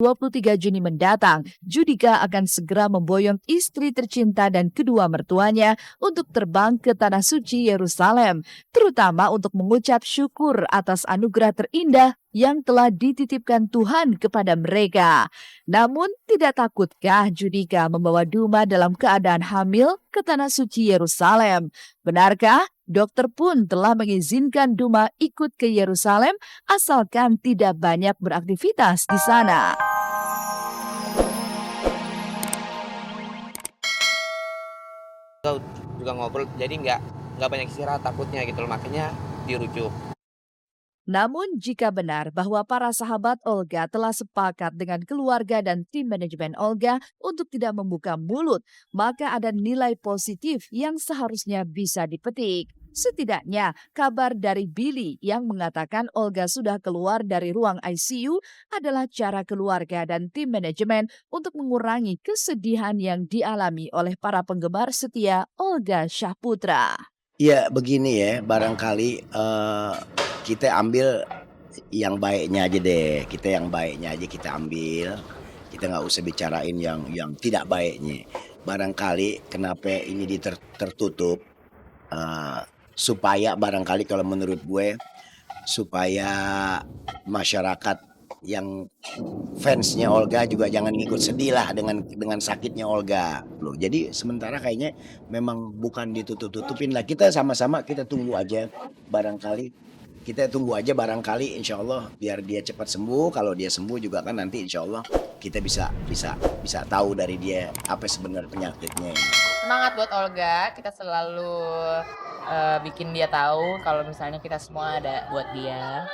23 Juni mendatang, Judika akan segera memboyong istri tercinta dan kedua mertuanya untuk terbang ke Tanah Suci Yerusalem, terutama untuk mengucap syukur atas anugerah terindah yang telah dititipkan Tuhan kepada mereka. Namun, tidak takutkah Judika membawa Duma dalam keadaan hamil ke Tanah Suci Yerusalem? Benarkah? Dokter pun telah mengizinkan Duma ikut ke Yerusalem asalkan tidak banyak beraktivitas di sana. Juga ngobrol, jadi nggak banyak istirahat takutnya gitu loh, makanya dirujuk. Namun jika benar bahwa para sahabat Olga telah sepakat dengan keluarga dan tim manajemen Olga untuk tidak membuka mulut, maka ada nilai positif yang seharusnya bisa dipetik. Setidaknya kabar dari Billy yang mengatakan Olga sudah keluar dari ruang ICU adalah cara keluarga dan tim manajemen untuk mengurangi kesedihan yang dialami oleh para penggemar setia Olga Syahputra. Ya begini ya, barangkali kita ambil yang baiknya aja deh. Kita yang baiknya aja kita ambil. Kita nggak usah bicarain yang tidak baiknya. Barangkali kenapa ini tertutup, supaya barangkali kalau menurut gue, supaya masyarakat yang fansnya Olga juga jangan ngikut sedih lah dengan sakitnya Olga loh. Jadi sementara kayaknya memang bukan ditutup-tutupin lah. Kita sama-sama kita tunggu aja barangkali insya Allah biar dia cepat sembuh. Kalau dia sembuh juga kan nanti insya Allah kita bisa tahu dari dia apa sebenarnya penyakitnya. Semangat buat Olga, kita selalu bikin dia tahu kalau misalnya kita semua ada buat dia.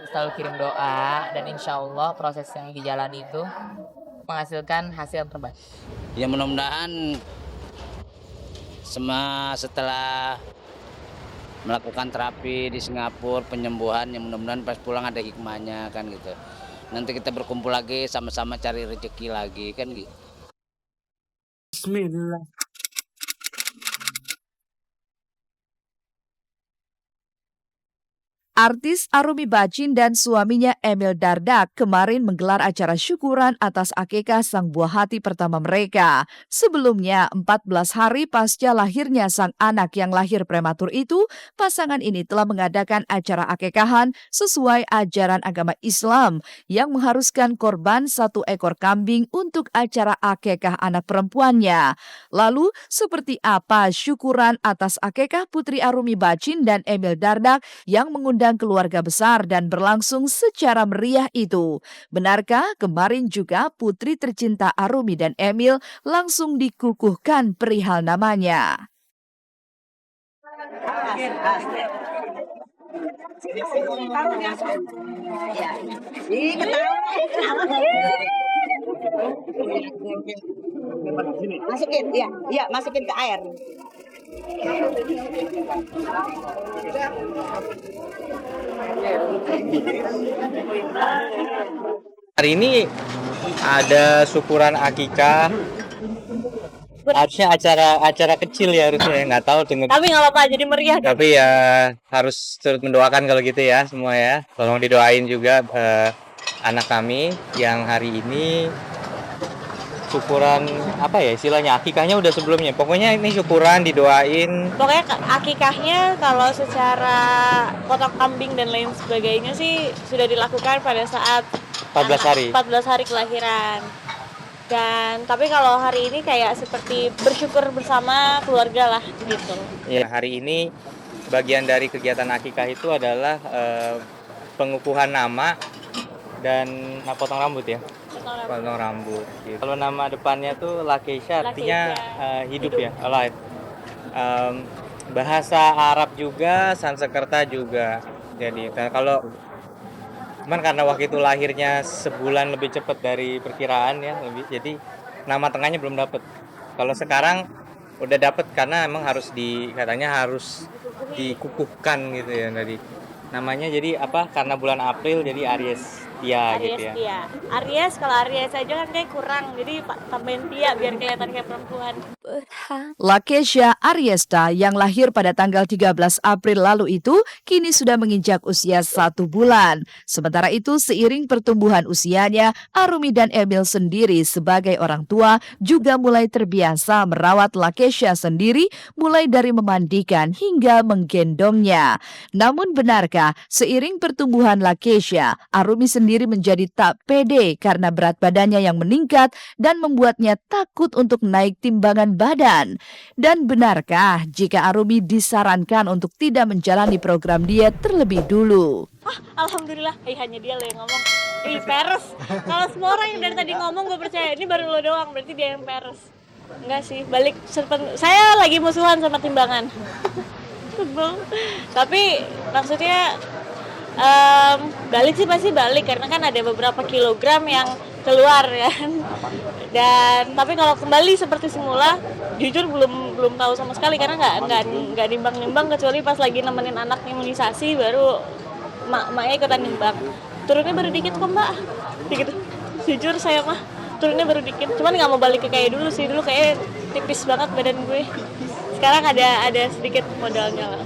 Selalu kirim doa dan insya Allah proses yang dijalani itu menghasilkan hasil yang terbaik. Ya mudah-mudahan setelah melakukan terapi di Singapura, penyembuhan yang mudah-mudahan pas pulang ada hikmahnya kan gitu. Nanti kita berkumpul lagi sama-sama cari rezeki lagi kan gitu. Bismillah. Artis Arumi Bacin dan suaminya Emil Dardak kemarin menggelar acara syukuran atas akikah sang buah hati pertama mereka. Sebelumnya, 14 hari pasca lahirnya sang anak yang lahir prematur itu, pasangan ini telah mengadakan acara akikahan sesuai ajaran agama Islam yang mengharuskan korban 1 ekor kambing untuk acara akikah anak perempuannya. Lalu, seperti apa syukuran atas akikah Putri Arumi Bacin dan Emil Dardak yang mengundang keluarga besar dan berlangsung secara meriah itu? Benarkah kemarin juga putri tercinta Arumi dan Emil langsung dikukuhkan perihal namanya? Masukin ke air. Hari ini ada syukuran akikah. Harusnya acara kecil ya harusnya, nggak tahu dengan. Tapi nggak apa-apa, jadi meriah. Tapi ya harus turut mendoakan kalau gitu ya semua ya. Tolong didoain juga anak kami yang hari ini syukuran apa ya istilahnya, akikahnya udah sebelumnya. Pokoknya ini syukuran didoain. Pokoknya akikahnya kalau secara potong kambing dan lain sebagainya sih sudah dilakukan pada saat 14 hari kelahiran. Dan tapi kalau hari ini kayak seperti bersyukur bersama keluarga lah gitu. Ya, hari ini bagian dari kegiatan akikah itu adalah pengukuhan nama dan potong rambut ya. Potong rambut. Gitu. Kalau nama depannya tuh Lakeisha artinya hidup ya, alive. Bahasa Arab juga, Sanskerta juga. Jadi kalau cuman karena waktu itu lahirnya sebulan lebih cepat dari perkiraan ya, jadi nama tengahnya belum dapet. Kalau sekarang udah dapet karena emang katanya harus dikukuhkan gitu ya tadi. Namanya jadi apa? Karena bulan April jadi Aries Tia gitu ya. Tia. Aries, kalau Aries aja kan kayak kurang, jadi tambahin Tia biar kelihatan kayak perempuan. Lakesha Ariesta yang lahir pada tanggal 13 April lalu itu kini sudah menginjak usia 1 bulan. Sementara itu seiring pertumbuhan usianya, Arumi dan Emil sendiri sebagai orang tua juga mulai terbiasa merawat Lakesha sendiri mulai dari memandikan hingga menggendongnya. Namun benarkah seiring pertumbuhan Lakesha, Arumi sendiri menjadi tak pede karena berat badannya yang meningkat dan membuatnya takut untuk naik timbangan badan? Dan benarkah jika Arumi disarankan untuk tidak menjalani program diet terlebih dulu? Alhamdulillah, hanya dia loh yang ngomong. Peres. Kalau semua orang yang dari tadi ngomong gue percaya, ini baru lo doang, berarti dia yang peres. Enggak sih, balik saya lagi musuhan sama timbangan. Tapi maksudnya balik sih pasti balik karena kan ada beberapa kilogram yang keluar kan. Dan tapi kalau kembali seperti semula, jujur belum tahu sama sekali karena nggak nimbang kecuali pas lagi nemenin anak imunisasi baru maknya ikutan nimbang. Turunnya baru dikit kok mbak, gitu. Jujur saya mah turunnya baru dikit. Cuman nggak mau balik ke kayak dulu sih, dulu kayak tipis banget badan gue. Sekarang ada sedikit modalnya lah.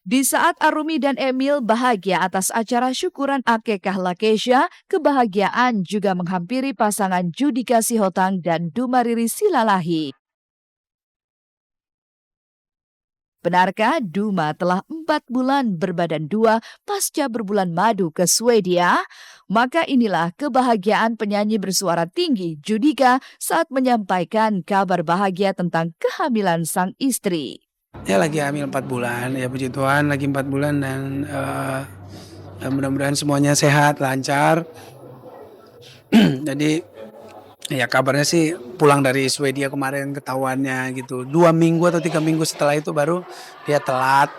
Di saat Arumi dan Emil bahagia atas acara syukuran akekah Lakesha, kebahagiaan juga menghampiri pasangan Judika Sihotang dan Dumariri Silalahi. Benarkah Duma telah 4 bulan berbadan 2 pasca berbulan madu ke Swedia? Maka inilah kebahagiaan penyanyi bersuara tinggi Judika saat menyampaikan kabar bahagia tentang kehamilan sang istri. Ya lagi hamil 4 bulan, ya puji Tuhan lagi 4 bulan dan mudah-mudahan semuanya sehat, lancar. Jadi ya kabarnya sih pulang dari Swedia kemarin ketahuannya gitu. 2 minggu atau 3 minggu setelah itu baru dia telat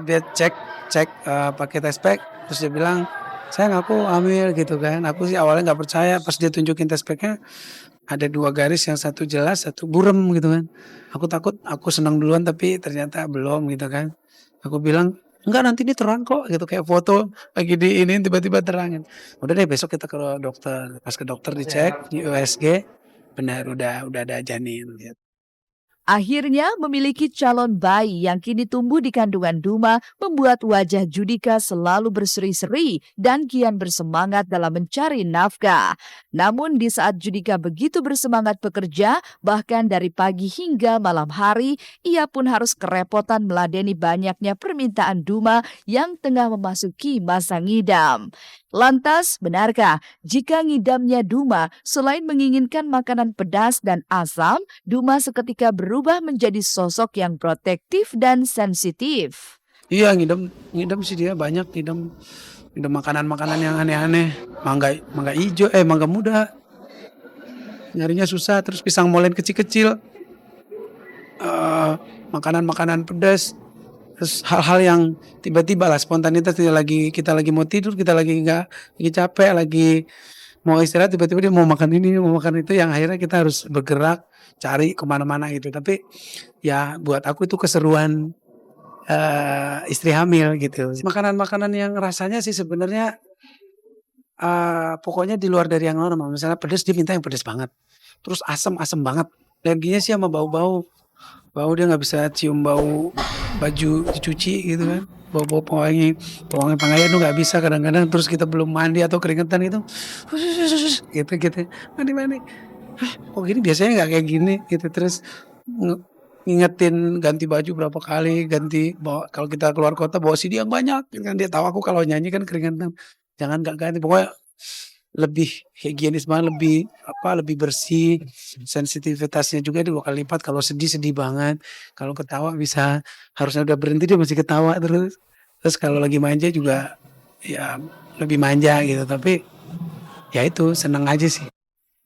dia cek pakai test pack, terus dia bilang sayang aku hamil gitu kan. Aku sih awalnya nggak percaya, pas dia tunjukin test packnya ada 2 garis, yang satu jelas, satu burem gitu kan. Aku takut, aku senang duluan tapi ternyata belum gitu kan. Aku bilang, enggak nanti ini terang kok gitu, kayak foto lagi di ini tiba-tiba terangin. Udah deh besok kita ke dokter. Pas ke dokter dicek di USG, benar udah ada janin gitu. Akhirnya memiliki calon bayi yang kini tumbuh di kandungan Duma membuat wajah Judika selalu berseri-seri dan kian bersemangat dalam mencari nafkah. Namun di saat Judika begitu bersemangat bekerja, bahkan dari pagi hingga malam hari, ia pun harus kerepotan meladeni banyaknya permintaan Duma yang tengah memasuki masa ngidam. Lantas, benarkah jika ngidamnya Duma selain menginginkan makanan pedas dan asam, Duma seketika berubah menjadi sosok yang protektif dan sensitif? Iya ngidam sih dia banyak ngidam makanan-makanan yang aneh-aneh. Mangga hijau, mangga muda. Nyarinya susah, terus pisang molen kecil-kecil. Makanan-makanan pedas. Terus hal-hal yang tiba-tiba lah spontanitas, kita lagi mau tidur, kita lagi capek, lagi mau istirahat, tiba-tiba dia mau makan ini, mau makan itu, yang akhirnya kita harus bergerak cari kemana-mana gitu. Tapi ya buat aku itu keseruan istri hamil gitu. Makanan-makanan yang rasanya sih sebenarnya pokoknya di luar dari yang normal. Misalnya pedas, dia minta yang pedas banget. Terus asam banget. Alerginya sih sama bau-bau. Bau dia nggak bisa cium bau baju dicuci gitu kan, bau pewangi pakaian tuh nggak bisa kadang-kadang. Terus kita belum mandi atau keringetan gitu mandi kok gini, biasanya nggak kayak gini gitu. Terus ngingetin ganti baju berapa kali, kalau kita keluar kota bawa CD yang banyak gitu kan. Dia tahu aku kalau nyanyi kan keringetan, jangan nggak ganti, pokoknya lebih higienis banget, lebih bersih. Sensitivitasnya juga 2 kali lipat. Kalau sedih banget, kalau ketawa harusnya udah berhenti, dia masih ketawa terus kalau lagi manja juga ya lebih manja gitu. Tapi ya itu seneng aja sih.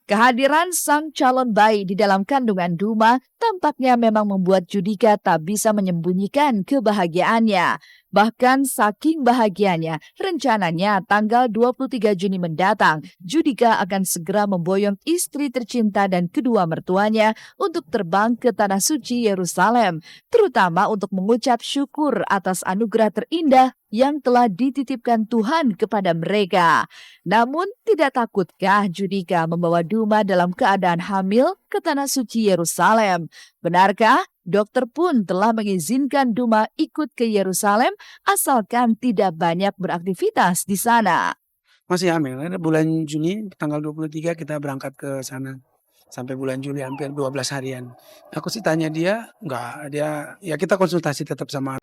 Kehadiran sang calon bayi di dalam kandungan Duma tampaknya memang membuat Judika tak bisa menyembunyikan kebahagiaannya. Bahkan saking bahagianya, rencananya tanggal 23 Juni mendatang, Judika akan segera memboyong istri tercinta dan kedua mertuanya untuk terbang ke Tanah Suci Yerusalem, terutama untuk mengucap syukur atas anugerah terindah yang telah dititipkan Tuhan kepada mereka. Namun, tidak takutkah Judika membawa Duma dalam keadaan hamil ke Tanah Suci Yerusalem? Benarkah? Dokter pun telah mengizinkan Duma ikut ke Yerusalem asalkan tidak banyak beraktivitas di sana. Masih hamil, ada bulan Juni tanggal 23 kita berangkat ke sana. Sampai bulan Juli hampir 12 harian. Aku sih tanya dia, enggak, dia ya kita konsultasi tetap sama